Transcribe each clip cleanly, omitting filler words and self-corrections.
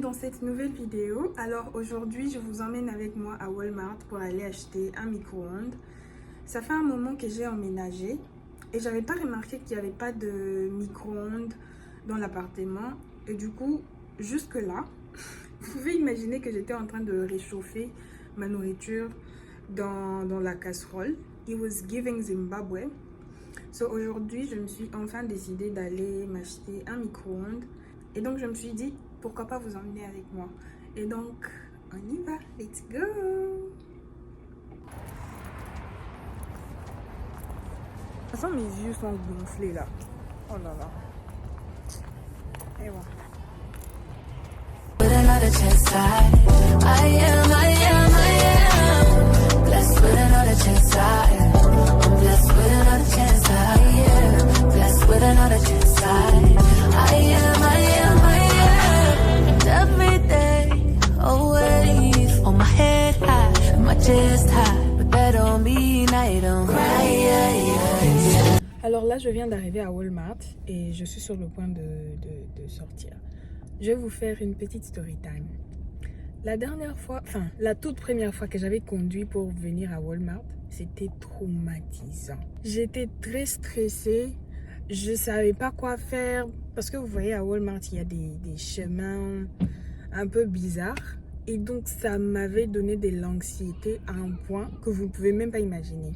dans cette nouvelle vidéo. Alors aujourd'hui, je vous emmène avec moi à Walmart pour aller acheter un micro-ondes. Ça fait un moment que j'ai emménagé et j'avais pas remarqué qu'il n'y avait pas de micro-ondes dans l'appartement. Et du coup, jusque là, vous pouvez imaginer que j'étais en train de réchauffer ma nourriture dans la casserole. It was giving Zimbabwe. So aujourd'hui, je me suis enfin décidée d'aller m'acheter un micro-ondes. Et donc, je me suis dit, pourquoi pas vous emmener avec moi. Et donc, on y va. Let's go! De toute façon, mes yeux sont gonflés là. Oh là là. Et voilà. Alors là, je viens d'arriver à Walmart et je suis sur le point de sortir. Je vais vous faire une petite story time. La toute première fois que j'avais conduit pour venir à Walmart, c'était traumatisant. J'étais très stressée, je savais pas quoi faire parce que vous voyez à Walmart, il y a des chemins un peu bizarres et donc ça m'avait donné de l'anxiété à un point que vous ne pouvez même pas imaginer.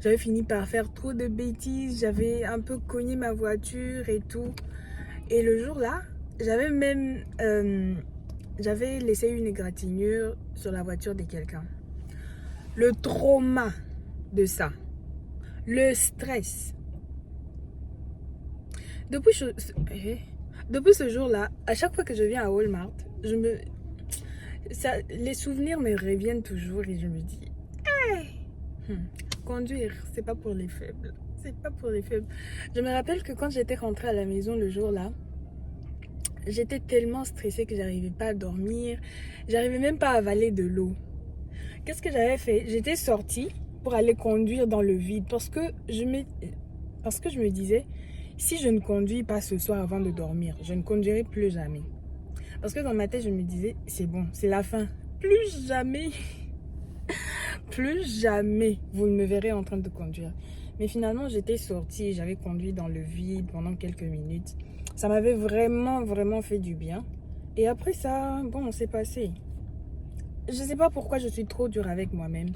J'avais fini par faire trop de bêtises, j'avais un peu cogné ma voiture et tout. Et le jour là, j'avais même j'avais laissé une égratignure sur la voiture de quelqu'un. Le trauma de ça, le stress. Depuis ce jour-là, à chaque fois que je viens à Walmart, les souvenirs me reviennent toujours et je me dis, hey, conduire, c'est pas pour les faibles. C'est pas pour les faibles. Je me rappelle que quand j'étais rentrée à la maison le jour-là, j'étais tellement stressée que j'arrivais pas à dormir. J'arrivais même pas à avaler de l'eau. Qu'est-ce que j'avais fait? J'étais sortie pour aller conduire dans le vide parce que je me disais, si je ne conduis pas ce soir avant de dormir, je ne conduirai plus jamais. Parce que dans ma tête, je me disais, c'est bon, c'est la fin. Plus jamais, plus jamais vous ne me verrez en train de conduire. Mais finalement, j'étais sortie et j'avais conduit dans le vide pendant quelques minutes. Ça m'avait vraiment fait du bien. Et après ça, bon, c'est passé. Je sais pas pourquoi je suis trop dure avec moi-même.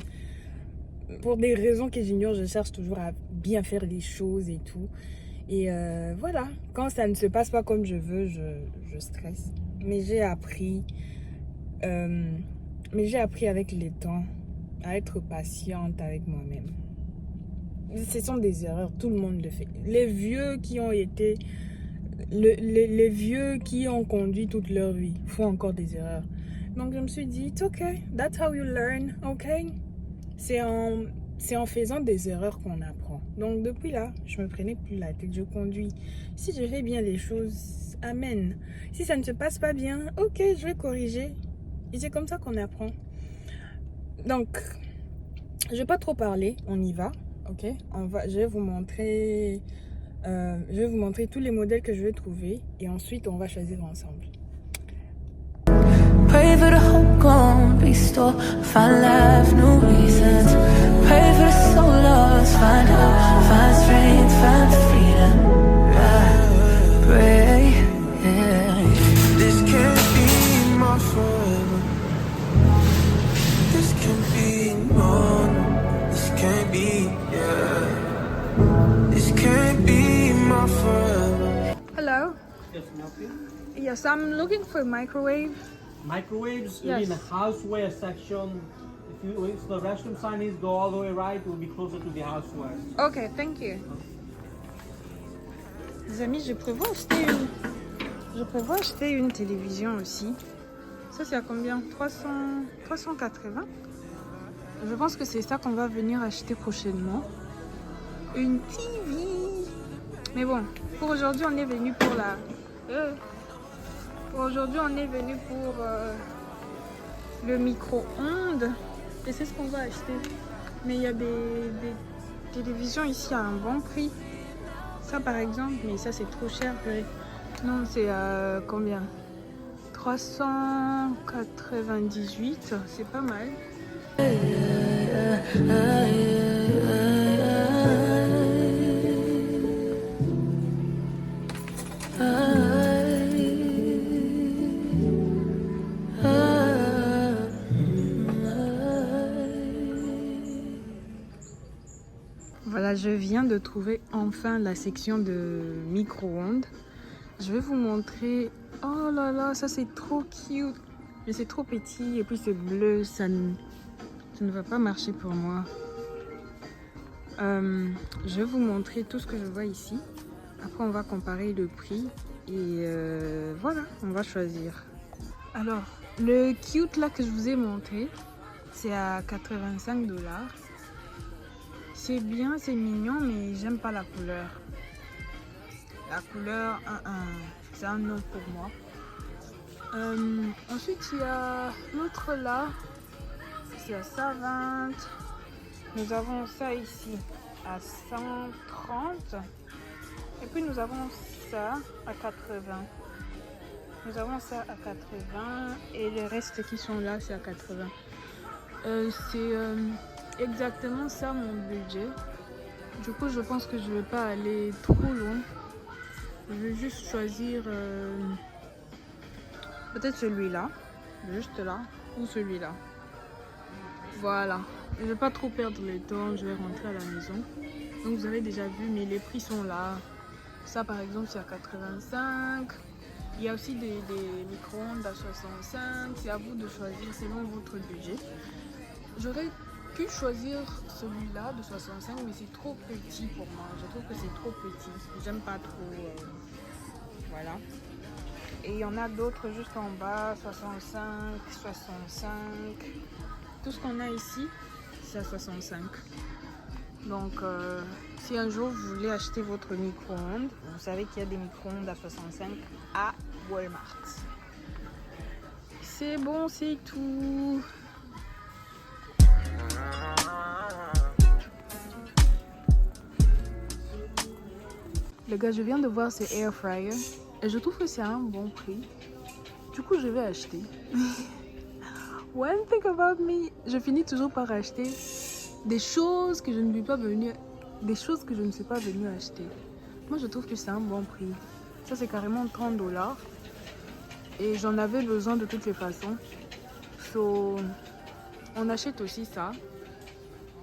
Pour des raisons que j'ignore, je cherche toujours à bien faire les choses et tout. Et voilà, quand ça ne se passe pas comme je veux, je stresse. Mais j'ai appris avec le temps à être patiente avec moi-même. Ce sont des erreurs, tout le monde le fait. Les vieux qui ont été... Les vieux qui ont conduit toute leur vie font encore des erreurs. Donc je me suis dit, it's okay, that's how you learn, okay? C'est en faisant des erreurs qu'on apprend. Donc depuis là, je me prenais plus la tête, je conduis. Si je fais bien les choses, amen. Si ça ne se passe pas bien, ok, je vais corriger. Et c'est comme ça qu'on apprend. Donc, je vais pas trop parler, on y va, ok? Je vais vous montrer tous les modèles que je vais trouver et ensuite on va choisir ensemble. Pray for the hope gone, restore, find life, new reasons. Pray for the soul lost, find hope, find strength, find freedom. Pray, yeah. This can't be my forever. This can't be no. This can't be, yeah. This can't be my forever. Hello. Yes, can I help you? Yes, I'm looking for a microwave. Microwaves, Yes. in the houseware section. If the restroom sign is, go all the way right, it will be closer to the houseware. Ok, thank you. Les amis, je prévois acheter une télévision aussi. Ça, c'est à combien? 380. Je pense que c'est ça qu'on va venir acheter prochainement. Une TV. Mais bon, pour aujourd'hui, on est venu pour la... Aujourd'hui, on est venu pour le micro-ondes. Et c'est ce qu'on va acheter. Mais il y a des télévisions ici à un bon prix. Ça par exemple, mais ça c'est trop cher. Non, c'est combien? 398, c'est pas mal. Voilà, je viens de trouver enfin la section de micro-ondes. Je vais vous montrer. Oh là là, ça c'est trop cute. Mais c'est trop petit et puis c'est bleu, ça ne va pas marcher pour moi. Je vais vous montrer tout ce que je vois ici. Après on va comparer le prix et voilà, on va choisir. Alors, le cute là que je vous ai montré, c'est à 85 $. C'est bien, c'est mignon, mais j'aime pas la couleur. La couleur, c'est un non pour moi. Ensuite, il y a l'autre là, c'est à 120. Nous avons ça ici à 130. Et puis nous avons ça à 80. Nous avons ça à 80 et les restes qui sont là, c'est à 80. C'est exactement ça mon budget. Du coup, je pense que je vais pas aller trop loin. Je vais juste choisir peut-être celui-là, juste là, ou celui-là. Voilà. Je vais pas trop perdre le temps, je vais rentrer à la maison. Donc vous avez déjà vu, mais les prix sont là. Ça par exemple c'est à 85. Il y a aussi des micro-ondes à 65. C'est à vous de choisir selon votre budget. J'aurais pu choisir celui-là de 65, mais c'est trop petit pour moi. Je trouve que c'est trop petit. J'aime pas trop. Voilà. Et il y en a d'autres juste en bas, 65, 65. Tout ce qu'on a ici, c'est à 65. Donc, si un jour vous voulez acheter votre micro-ondes, vous savez qu'il y a des micro-ondes à 65 à Walmart. C'est bon, c'est tout. Les gars, je viens de voir ce air fryer et je trouve que c'est à un bon prix. Du coup, je vais acheter. One thing about me, je finis toujours par acheter des choses que je ne suis pas venue acheter. Moi, je trouve que c'est un bon prix. Ça, c'est carrément 30 $. Et j'en avais besoin de toutes les façons. So, on achète aussi ça.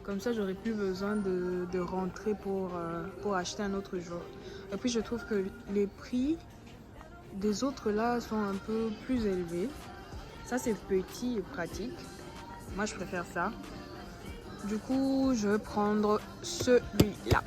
Comme ça, j'aurais plus besoin de rentrer pour acheter un autre jour. Et puis, je trouve que les prix des autres là sont un peu plus élevés. Ça, c'est petit et pratique. Moi, je préfère ça. Du coup, je vais prendre celui-là.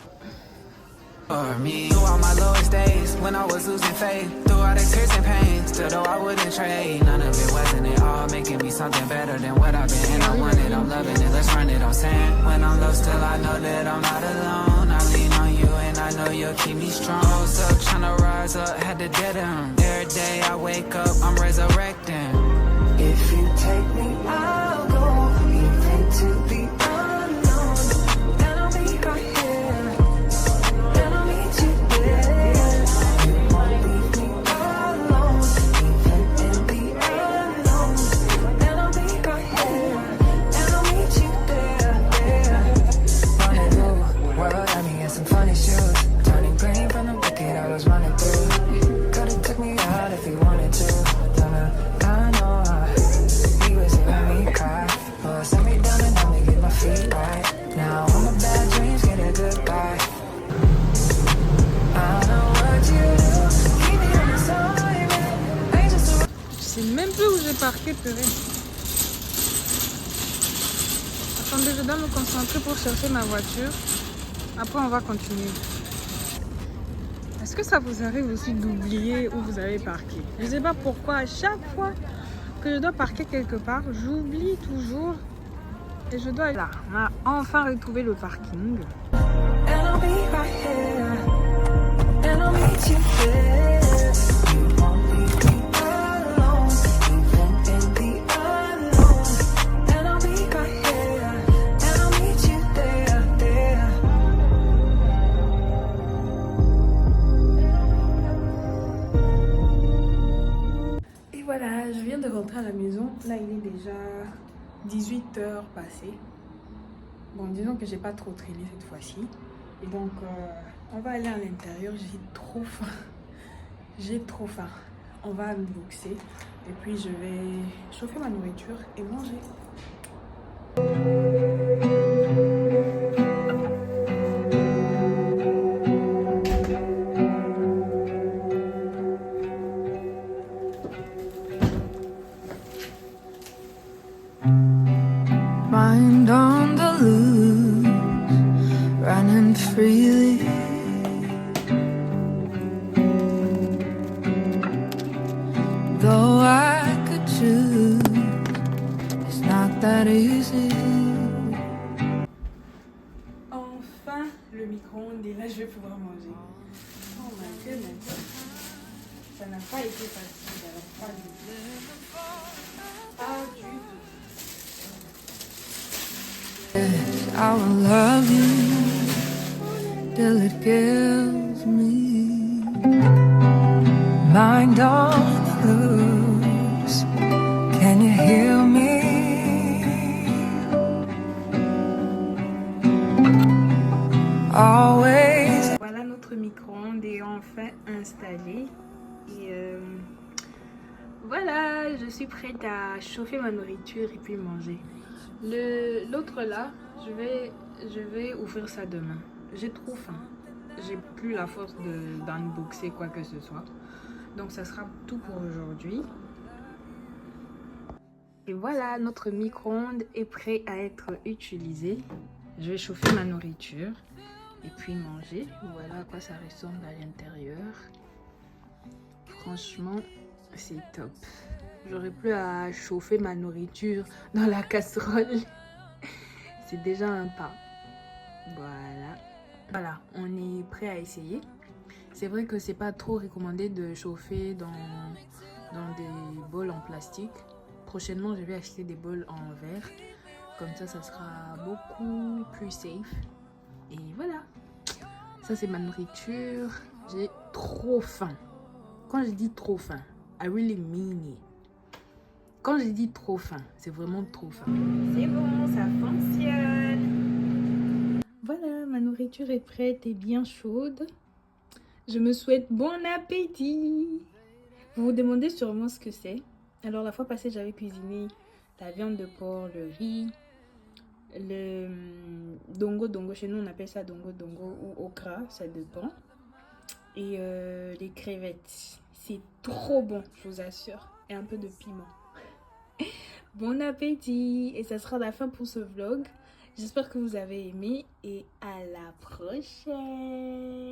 For me, through all my lowest days, when I was losing faith, through all the tears and pain, still though I wouldn't trade. None of it wasn't it all making me something better than what I've been. I want it, I'm loving it, let's run it on sand. When I'm low, still I know that I'm not alone. I lean on you and I know you'll keep me strong. Rose up, tryna rise up, had to dead end. Every day I wake up, I'm resurrecting. If you take me, I'll go even to the unknown. Then I'll be right here. Then I'll meet you there. You won't leave me alone, even in the unknown. Then I'll be right here. Then I'll meet you there. Running through world, had me in some funny shoes. Turning green from the wicked I was running through. Could've took me out if he wanted to. I know he was hearing me cry. But sent me down and helped me get my feet right. Now all my bad dreams get a goodbye. I know what you do. Keep me on the side. Je sais même plus où j'ai parqué, purée. Attendez, je dois me concentrer pour chercher ma voiture. Après, on va continuer. Est-ce que ça vous arrive aussi d'oublier où vous avez parqué? Je ne sais pas pourquoi, à chaque fois que je dois parquer quelque part, j'oublie toujours. Et je dois... Là, on a enfin retrouvé le parking. And I'll be right here. And I'll meet you there. You won't leave me alone, even in the unknown. And I'll be right here. And I'll meet you there, there. Et voilà, Là, il est déjà 18h passées. Bon, disons que j'ai pas trop traîné cette fois-ci. Et donc, on va aller à l'intérieur. J'ai trop faim. J'ai trop faim. On va unboxer. Et puis, je vais chauffer ma nourriture et manger. Mind on the loose, running freely. Though I could choose, it's not that easy. Enfin, le micro-ondes et là, je vais pouvoir manger. Oh my goodness. Ça n'a pas été facile, alors pas du tout. Pas du tout. Yes, I will love you till it kills me. Mind on the loose, can you hear me? Always. Voilà, notre micro-ondes est enfin installé. Et voilà, je suis prête à chauffer ma nourriture et puis manger. L'autre là, je vais ouvrir ça demain. J'ai trop faim. J'ai plus la force d'unboxer quoi que ce soit. Donc ça sera tout pour aujourd'hui. Et voilà, notre micro-ondes est prêt à être utilisé. Je vais chauffer ma nourriture et puis manger. Voilà à quoi ça ressemble à l'intérieur. Franchement, c'est top. J'aurais plus à chauffer ma nourriture dans la casserole. C'est déjà un pas. Voilà, on est prêt à essayer. C'est vrai que c'est pas trop recommandé de chauffer dans des bols en plastique. Prochainement, je vais acheter des bols en verre. Comme ça sera beaucoup plus safe. Et voilà. Ça, c'est ma nourriture. J'ai trop faim. Quand je dis trop faim, I really mean it. Quand je dis trop faim, c'est vraiment trop faim. C'est bon, ça fonctionne. Voilà, ma nourriture est prête et bien chaude. Je me souhaite bon appétit. Vous vous demandez sûrement ce que c'est. Alors la fois passée, j'avais cuisiné la viande de porc, le riz, le dongo. Chez nous, on appelle ça dongo ou okra, ça dépend. Et les crevettes. C'est trop bon, je vous assure. Et un peu de piment. Bon appétit. Et ça sera la fin pour ce vlog. J'espère que vous avez aimé et à la prochaine.